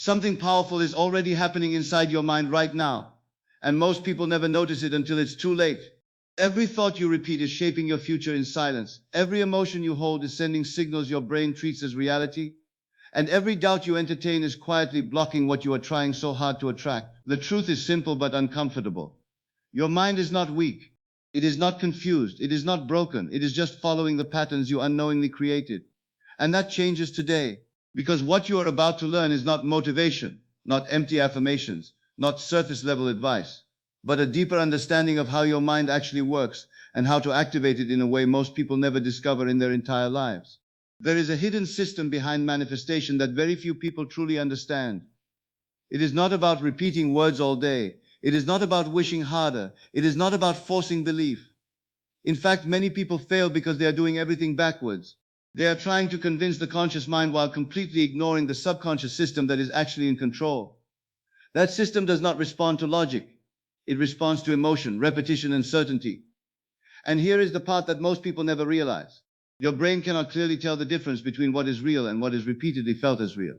Something powerful is already happening inside your mind right now, and most people never notice it until it's too late. Every thought you repeat is shaping your future in silence. Every emotion you hold is sending signals your brain treats as reality. And every doubt you entertain is quietly blocking what you are trying so hard to attract. The truth is simple but uncomfortable. Your mind is not weak. It is not confused. It is not broken. It is just following the patterns you unknowingly created. And that changes today. Because what you are about to learn is not motivation, not empty affirmations, not surface level advice, but a deeper understanding of how your mind actually works and how to activate it in a way most people never discover in their entire lives. There is a hidden system behind manifestation that very few people truly understand. It is not about repeating words all day. It is not about wishing harder. It is not about forcing belief. In fact, many people fail because they are doing everything backwards. They are trying to convince the conscious mind while completely ignoring the subconscious system that is actually in control. That system does not respond to logic. It responds to emotion, repetition, and certainty. And here is the part that most people never realize. Your brain cannot clearly tell the difference between what is real and what is repeatedly felt as real.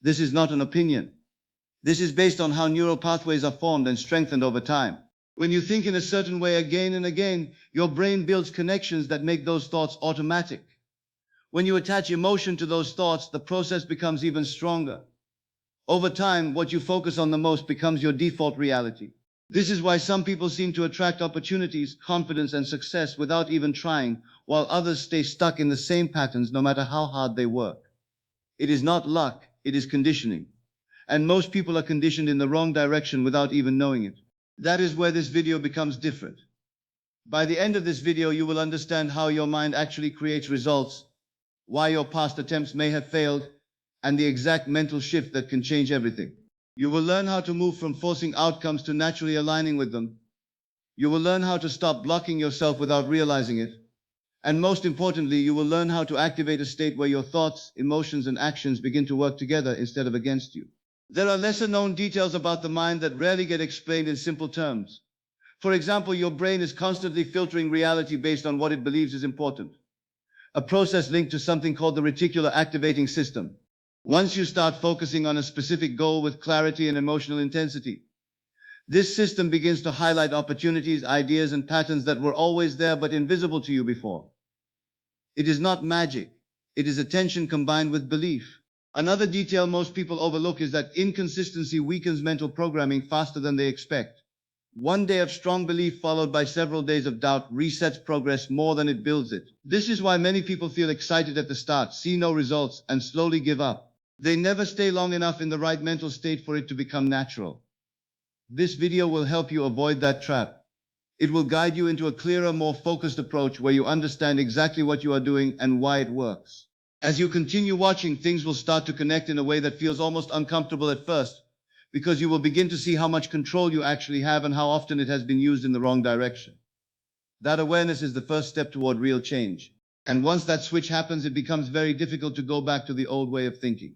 This is not an opinion. This is based on how neural pathways are formed and strengthened over time. When you think in a certain way again and again, your brain builds connections that make those thoughts automatic. When you attach emotion to those thoughts, the process becomes even stronger. Over time, what you focus on the most becomes your default reality. This is why some people seem to attract opportunities, confidence, and success without even trying, while others stay stuck in the same patterns no matter how hard they work. It is not luck, it is conditioning. And most people are conditioned in the wrong direction without even knowing it. That is where this video becomes different. By the end of this video, you will understand how your mind actually creates results, why your past attempts may have failed, and the exact mental shift that can change everything. You will learn how to move from forcing outcomes to naturally aligning with them. You will learn how to stop blocking yourself without realizing it. And most importantly, you will learn how to activate a state where your thoughts, emotions, and actions begin to work together instead of against you. There are lesser-known details about the mind that rarely get explained in simple terms. For example, your brain is constantly filtering reality based on what it believes is important. A process linked to something called the reticular activating system. Once you start focusing on a specific goal with clarity and emotional intensity, this system begins to highlight opportunities, ideas, and patterns that were always there but invisible to you before. It is not magic. It is attention combined with belief. Another detail most people overlook is that inconsistency weakens mental programming faster than they expect. One day of strong belief followed by several days of doubt resets progress more than it builds it. This is why many people feel excited at the start, see no results, and slowly give up. They never stay long enough in the right mental state for it to become natural. This video will help you avoid that trap. It will guide you into a clearer, more focused approach where you understand exactly what you are doing and why it works. As you continue watching, things will start to connect in a way that feels almost uncomfortable at first, because you will begin to see how much control you actually have and how often it has been used in the wrong direction. That awareness is the first step toward real change. And once that switch happens, it becomes very difficult to go back to the old way of thinking.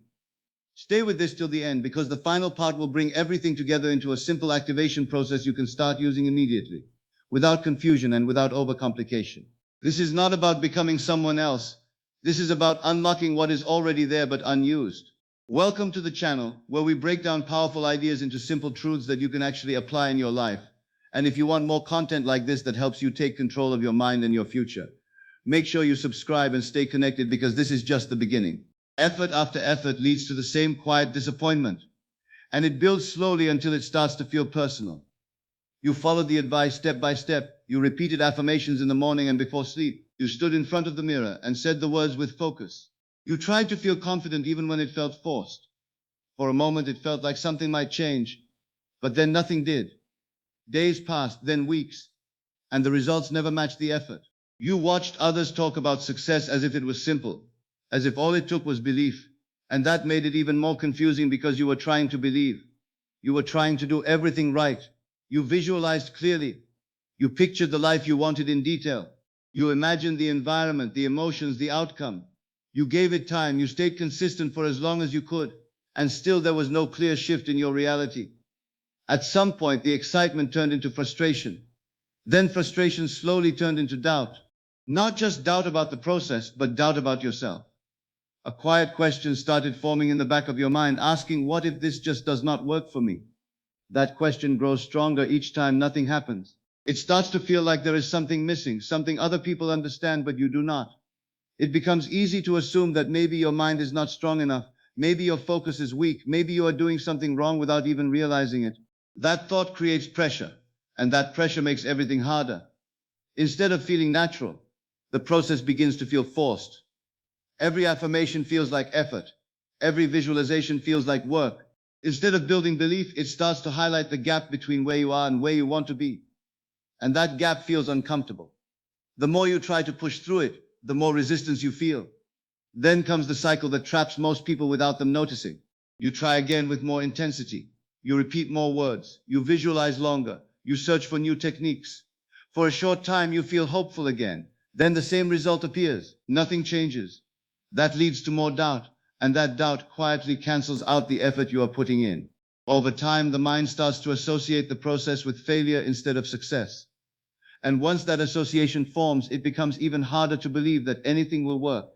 Stay with this till the end, because the final part will bring everything together into a simple activation process you can start using immediately, without confusion and without overcomplication. This is not about becoming someone else. This is about unlocking what is already there but unused. Welcome to the channel, where we break down powerful ideas into simple truths that you can actually apply in your life. And if you want more content like this that helps you take control of your mind and your future, make sure you subscribe and stay connected, because this is just the beginning. Effort after effort leads to the same quiet disappointment, and it builds slowly until it starts to feel personal. You followed the advice step by step. You repeated affirmations in the morning and before sleep. You stood in front of the mirror and said the words with focus. You tried to feel confident even when it felt forced. For a moment it felt like something might change, but then nothing did. Days passed, then weeks, and the results never matched the effort. You watched others talk about success as if it was simple, as if all it took was belief, and that made it even more confusing, because you were trying to believe. You were trying to do everything right. You visualized clearly. You pictured the life you wanted in detail. You imagined the environment, the emotions, the outcome. You gave it time. You stayed consistent for as long as you could, and still there was no clear shift in your reality. At some point, the excitement turned into frustration. Then frustration slowly turned into doubt. Not just doubt about the process, but doubt about yourself. A quiet question started forming in the back of your mind, asking, what if this just does not work for me? That question grows stronger each time nothing happens. It starts to feel like there is something missing, something other people understand but you do not. It becomes easy to assume that maybe your mind is not strong enough, maybe your focus is weak, maybe you are doing something wrong without even realizing it. That thought creates pressure, and that pressure makes everything harder. Instead of feeling natural, the process begins to feel forced. Every affirmation feels like effort. Every visualization feels like work. Instead of building belief, it starts to highlight the gap between where you are and where you want to be. And that gap feels uncomfortable. The more you try to push through it, the more resistance you feel. Then comes the cycle that traps most people without them noticing. You try again with more intensity. You repeat more words. You visualize longer. You search for new techniques. For a short time, you feel hopeful again. Then the same result appears. Nothing changes. That leads to more doubt, and that doubt quietly cancels out the effort you are putting in. Over time, the mind starts to associate the process with failure instead of success. And once that association forms, it becomes even harder to believe that anything will work.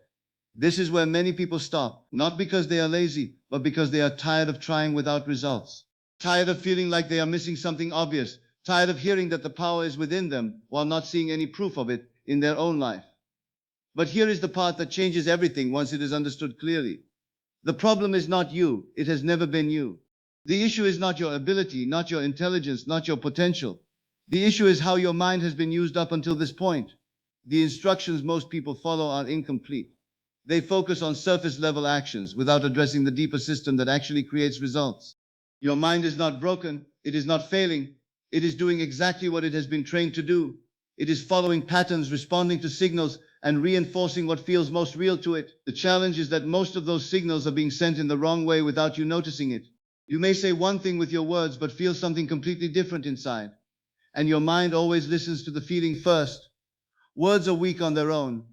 This is where many people stop, not because they are lazy, but because they are tired of trying without results. Tired of feeling like they are missing something obvious. Tired of hearing that the power is within them while not seeing any proof of it in their own life. But here is the part that changes everything once it is understood clearly. The problem is not you. It has never been you. The issue is not your ability, not your intelligence, not your potential. The issue is how your mind has been used up until this point. The instructions most people follow are incomplete. They focus on surface-level actions without addressing the deeper system that actually creates results. Your mind is not broken. It is not failing. It is doing exactly what it has been trained to do. It is following patterns, responding to signals, and reinforcing what feels most real to it. The challenge is that most of those signals are being sent in the wrong way without you noticing it. You may say one thing with your words, but feel something completely different inside. And your mind always listens to the feeling first. Words are weak on their own.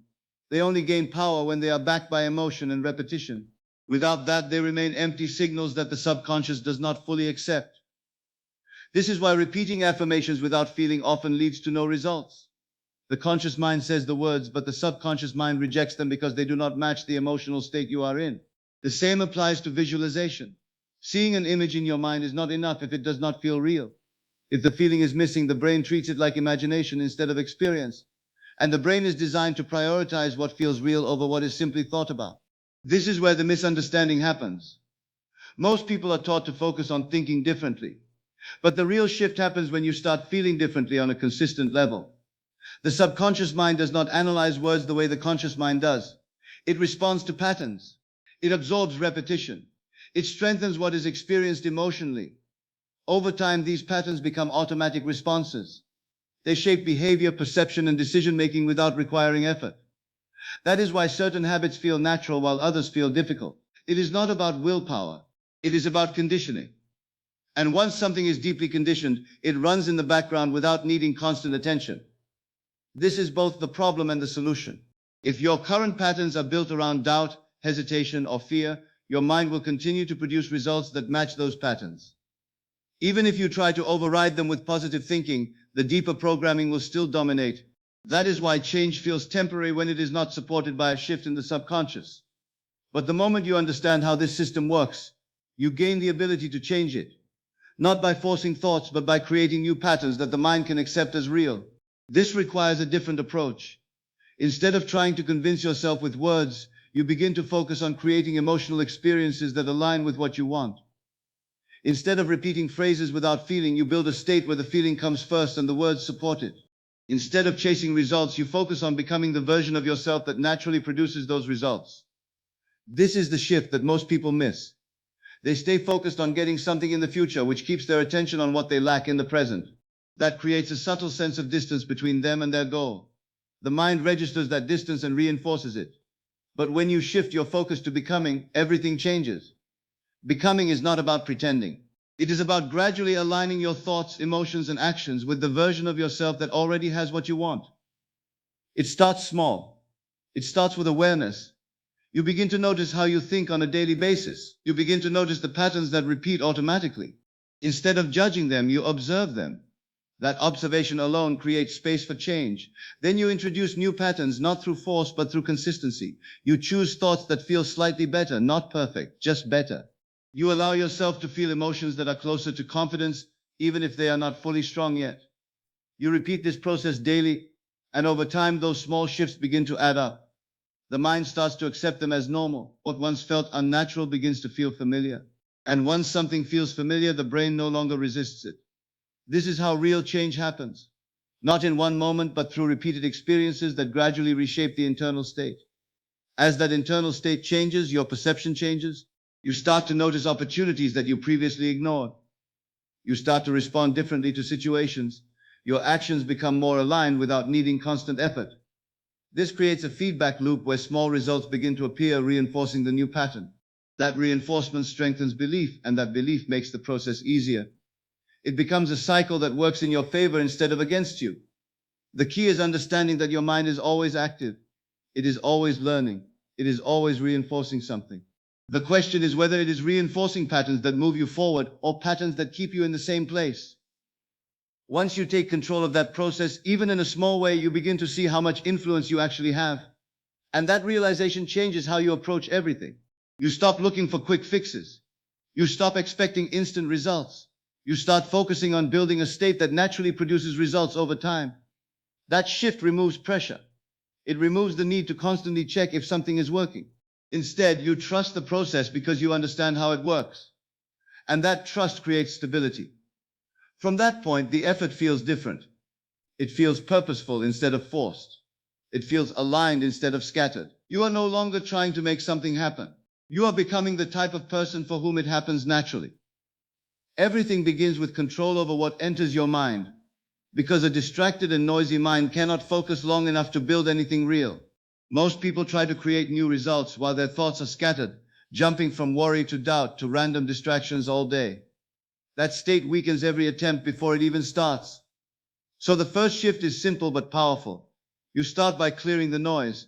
They only gain power when they are backed by emotion and repetition. Without that, they remain empty signals that the subconscious does not fully accept. This is why repeating affirmations without feeling often leads to no results. The conscious mind says the words, but the subconscious mind rejects them because they do not match the emotional state you are in. The same applies to visualization. Seeing an image in your mind is not enough if it does not feel real. If the feeling is missing, the brain treats it like imagination instead of experience. And the brain is designed to prioritize what feels real over what is simply thought about. This is where the misunderstanding happens. Most people are taught to focus on thinking differently. But the real shift happens when you start feeling differently on a consistent level. The subconscious mind does not analyze words the way the conscious mind does. It responds to patterns. It absorbs repetition. It strengthens what is experienced emotionally. Over time, these patterns become automatic responses. They shape behavior, perception, and decision-making without requiring effort. That is why certain habits feel natural while others feel difficult. It is not about willpower. It is about conditioning. And once something is deeply conditioned, it runs in the background without needing constant attention. This is both the problem and the solution. If your current patterns are built around doubt, hesitation, or fear, your mind will continue to produce results that match those patterns. Even if you try to override them with positive thinking, the deeper programming will still dominate. That is why change feels temporary when it is not supported by a shift in the subconscious. But the moment you understand how this system works, you gain the ability to change it. Not by forcing thoughts, but by creating new patterns that the mind can accept as real. This requires a different approach. Instead of trying to convince yourself with words, you begin to focus on creating emotional experiences that align with what you want. Instead of repeating phrases without feeling, you build a state where the feeling comes first and the words support it. Instead of chasing results, you focus on becoming the version of yourself that naturally produces those results. This is the shift that most people miss. They stay focused on getting something in the future, which keeps their attention on what they lack in the present. That creates a subtle sense of distance between them and their goal. The mind registers that distance and reinforces it. But when you shift your focus to becoming, everything changes. Becoming is not about pretending. It is about gradually aligning your thoughts, emotions, and actions with the version of yourself that already has what you want. It starts small. It starts with awareness. You begin to notice how you think on a daily basis. You begin to notice the patterns that repeat automatically. Instead of judging them, you observe them. That observation alone creates space for change. Then you introduce new patterns, not through force, but through consistency. You choose thoughts that feel slightly better, not perfect, just better. You allow yourself to feel emotions that are closer to confidence, even if they are not fully strong yet. You repeat this process daily, and over time, those small shifts begin to add up. The mind starts to accept them as normal. What once felt unnatural begins to feel familiar. And once something feels familiar, the brain no longer resists it. This is how real change happens. Not in one moment, but through repeated experiences that gradually reshape the internal state. As that internal state changes, your perception changes. You start to notice opportunities that you previously ignored. You start to respond differently to situations. Your actions become more aligned without needing constant effort. This creates a feedback loop where small results begin to appear, reinforcing the new pattern. That reinforcement strengthens belief, and that belief makes the process easier. It becomes a cycle that works in your favor instead of against you. The key is understanding that your mind is always active. It is always learning. It is always reinforcing something. The question is whether it is reinforcing patterns that move you forward or patterns that keep you in the same place. Once you take control of that process, even in a small way, you begin to see how much influence you actually have. And that realization changes how you approach everything. You stop looking for quick fixes. You stop expecting instant results. You start focusing on building a state that naturally produces results over time. That shift removes pressure. It removes the need to constantly check if something is working. Instead, you trust the process because you understand how it works. And that trust creates stability. From that point, the effort feels different. It feels purposeful instead of forced. It feels aligned instead of scattered. You are no longer trying to make something happen. You are becoming the type of person for whom it happens naturally. Everything begins with control over what enters your mind, because a distracted and noisy mind cannot focus long enough to build anything real. Most people try to create new results while their thoughts are scattered, jumping from worry to doubt to random distractions all day. That state weakens every attempt before it even starts. So the first shift is simple but powerful. You start by clearing the noise.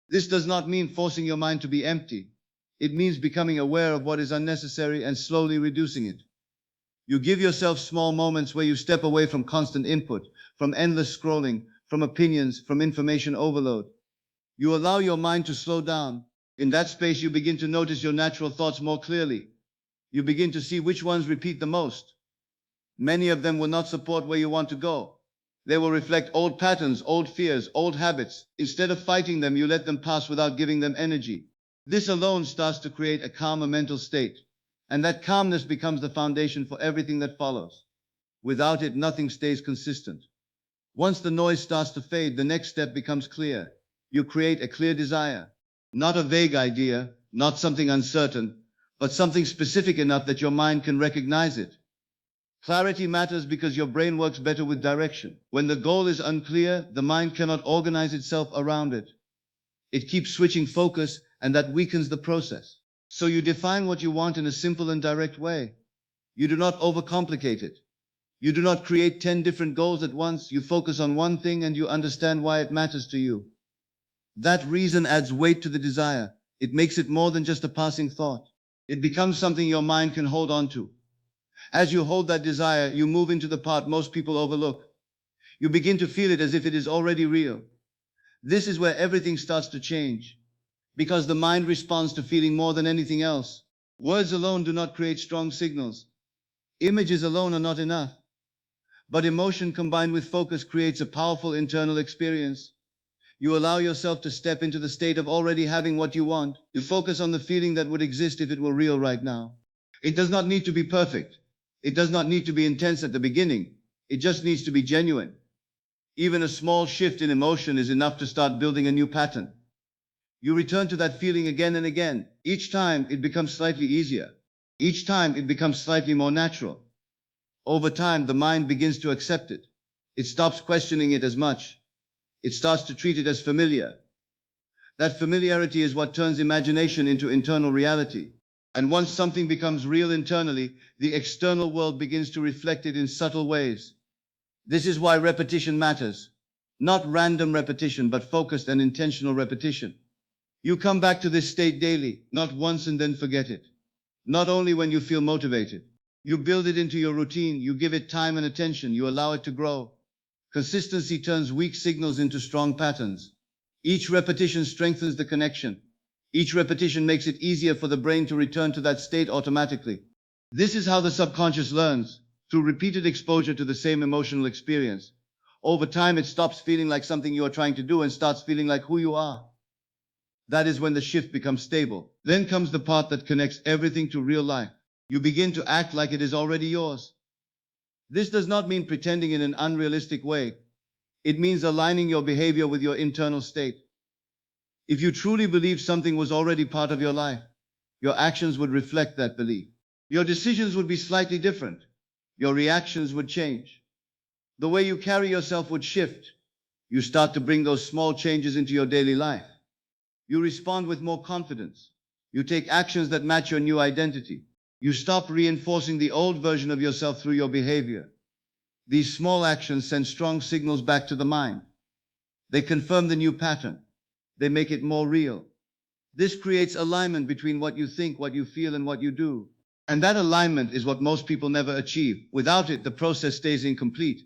This does not mean forcing your mind to be empty. It means becoming aware of what is unnecessary and slowly reducing it. You give yourself small moments where you step away from constant input, from endless scrolling, from opinions, from information overload. You allow your mind to slow down. In that space, you begin to notice your natural thoughts more clearly. You begin to see which ones repeat the most. Many of them will not support where you want to go. They will reflect old patterns, old fears, old habits. Instead of fighting them, you let them pass without giving them energy. This alone starts to create a calmer mental state. And that calmness becomes the foundation for everything that follows. Without it, nothing stays consistent. Once the noise starts to fade, the next step becomes clear. You create a clear desire. Not a vague idea, not something uncertain, but something specific enough that your mind can recognize it. Clarity matters because your brain works better with direction. When the goal is unclear, the mind cannot organize itself around it. It keeps switching focus, and that weakens the process. So you define what you want in a simple and direct way. You do not overcomplicate it. You do not create 10 different goals at once. You focus on one thing and you understand why it matters to you. That reason adds weight to the desire. It makes it more than just a passing thought. It becomes something your mind can hold on to. As you hold that desire, you move into the part most people overlook. You begin to feel it as if it is already real. This is where everything starts to change, because the mind responds to feeling more than anything else. Words alone do not create strong signals. Images alone are not enough. But emotion combined with focus creates a powerful internal experience. You allow yourself to step into the state of already having what you want. You focus on the feeling that would exist if it were real right now. It does not need to be perfect. It does not need to be intense at the beginning. It just needs to be genuine. Even a small shift in emotion is enough to start building a new pattern. You return to that feeling again and again. Each time it becomes slightly easier. Each time it becomes slightly more natural. Over time, the mind begins to accept it. It stops questioning it as much. It starts to treat it as familiar. That familiarity is what turns imagination into internal reality. And once something becomes real internally, the external world begins to reflect it in subtle ways. This is why repetition matters. Not random repetition, but focused and intentional repetition. You come back to this state daily, not once and then forget it. Not only when you feel motivated. You build it into your routine, you give it time and attention, you allow it to grow. Consistency turns weak signals into strong patterns. Each repetition strengthens the connection. Each repetition makes it easier for the brain to return to that state automatically. This is how the subconscious learns, through repeated exposure to the same emotional experience. Over time, it stops feeling like something you are trying to do and starts feeling like who you are. That is when the shift becomes stable. Then comes the part that connects everything to real life. You begin to act like it is already yours. This does not mean pretending in an unrealistic way. It means aligning your behavior with your internal state. If you truly believe something was already part of your life, your actions would reflect that belief. Your decisions would be slightly different. Your reactions would change. The way you carry yourself would shift. You start to bring those small changes into your daily life. You respond with more confidence. You take actions that match your new identity. You stop reinforcing the old version of yourself through your behavior. These small actions send strong signals back to the mind. They confirm the new pattern. They make it more real. This creates alignment between what you think, what you feel, and what you do. And that alignment is what most people never achieve. Without it, the process stays incomplete.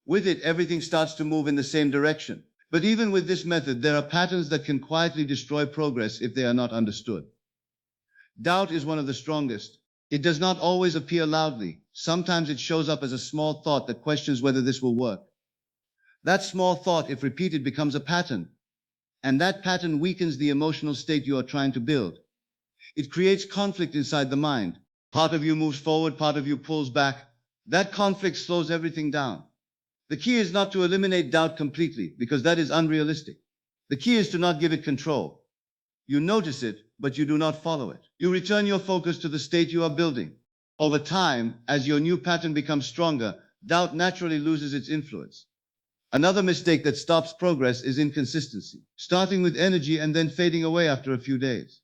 With it, everything starts to move in the same direction. But even with this method, there are patterns that can quietly destroy progress if they are not understood. Doubt is one of the strongest. It does not always appear loudly. Sometimes it shows up as a small thought that questions whether this will work. That small thought, if repeated, becomes a pattern. And that pattern weakens the emotional state you are trying to build. It creates conflict inside the mind. Part of you moves forward, part of you pulls back. That conflict slows everything down. The key is not to eliminate doubt completely, because that is unrealistic. The key is to not give it control. You notice it, but you do not follow it. You return your focus to the state you are building. Over time, as your new pattern becomes stronger, doubt naturally loses its influence. Another mistake that stops progress is inconsistency, starting with energy and then fading away after a few days.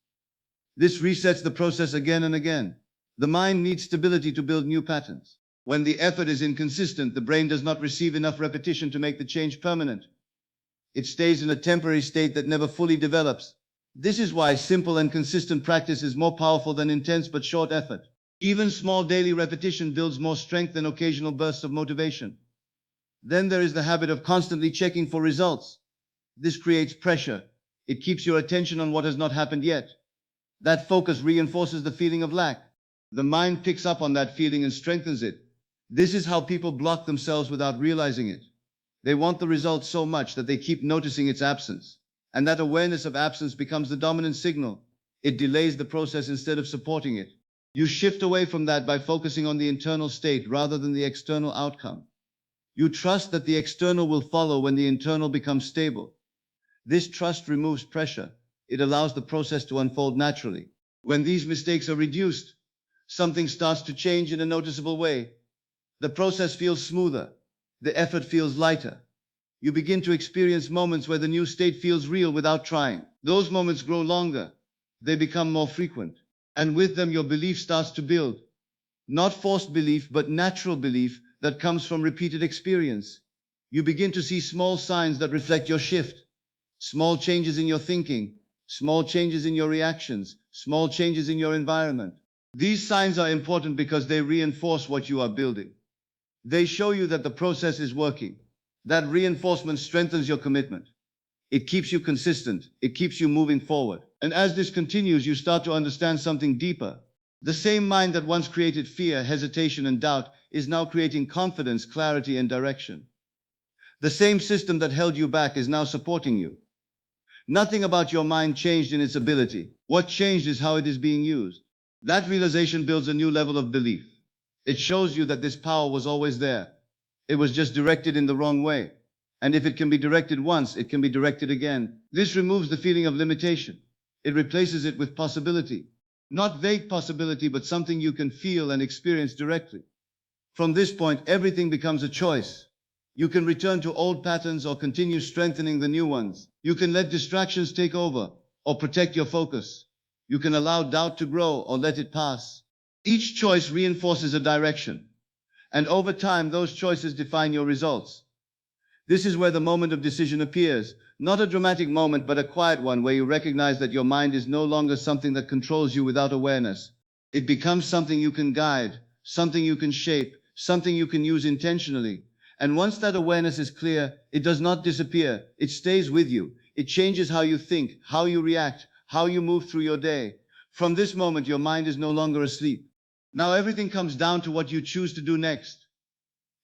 This resets the process again and again. The mind needs stability to build new patterns. When the effort is inconsistent, the brain does not receive enough repetition to make the change permanent. It stays in a temporary state that never fully develops. This is why simple and consistent practice is more powerful than intense but short effort. Even small daily repetition builds more strength than occasional bursts of motivation. Then there is the habit of constantly checking for results. This creates pressure. It keeps your attention on what has not happened yet. That focus reinforces the feeling of lack. The mind picks up on that feeling and strengthens it. This is how people block themselves without realizing it. They want the result so much that they keep noticing its absence. And that awareness of absence becomes the dominant signal. It delays the process instead of supporting it. You shift away from that by focusing on the internal state rather than the external outcome. You trust that the external will follow when the internal becomes stable. This trust removes pressure. It allows the process to unfold naturally. When these mistakes are reduced, something starts to change in a noticeable way. The process feels smoother. The effort feels lighter. You begin to experience moments where the new state feels real without trying. Those moments grow longer. They become more frequent. And with them, your belief starts to build. Not forced belief, but natural belief that comes from repeated experience. You begin to see small signs that reflect your shift. Small changes in your thinking, small changes in your reactions, small changes in your environment. These signs are important because they reinforce what you are building. They show you that the process is working. That reinforcement strengthens your commitment. It keeps you consistent. It keeps you moving forward. And as this continues, you start to understand something deeper. The same mind that once created fear, hesitation, and doubt is now creating confidence, clarity, and direction. The same system that held you back is now supporting you. Nothing about your mind changed in its ability. What changed is how it is being used. That realization builds a new level of belief. It shows you that this power was always there. It was just directed in the wrong way. And if it can be directed once, it can be directed again. This removes the feeling of limitation. It replaces it with possibility. Not vague possibility, but something you can feel and experience directly. From this point, everything becomes a choice. You can return to old patterns or continue strengthening the new ones. You can let distractions take over or protect your focus. You can allow doubt to grow or let it pass. Each choice reinforces a direction. And over time, those choices define your results. This is where the moment of decision appears. Not a dramatic moment, but a quiet one where you recognize that your mind is no longer something that controls you without awareness. It becomes something you can guide, something you can shape, something you can use intentionally. And once that awareness is clear, it does not disappear. It stays with you. It changes how you think, how you react, how you move through your day. From this moment, your mind is no longer asleep. Now everything comes down to what you choose to do next.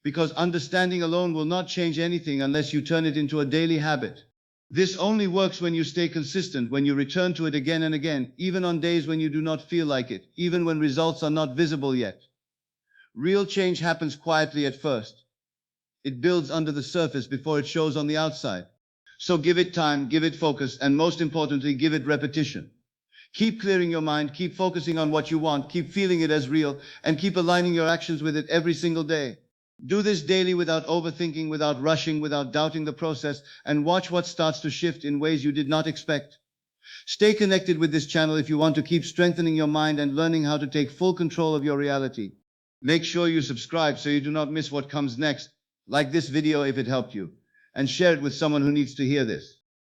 Because understanding alone will not change anything unless you turn it into a daily habit. This only works when you stay consistent, when you return to it again and again, even on days when you do not feel like it, even when results are not visible yet. Real change happens quietly at first. It builds under the surface before it shows on the outside. So give it time, give it focus, and most importantly, give it repetition. Keep clearing your mind, keep focusing on what you want, keep feeling it as real, and keep aligning your actions with it every single day. Do this daily without overthinking, without rushing, without doubting the process, and watch what starts to shift in ways you did not expect. Stay connected with this channel if you want to keep strengthening your mind and learning how to take full control of your reality. Make sure you subscribe so you do not miss what comes next. Like this video if it helped you, and share it with someone who needs to hear this.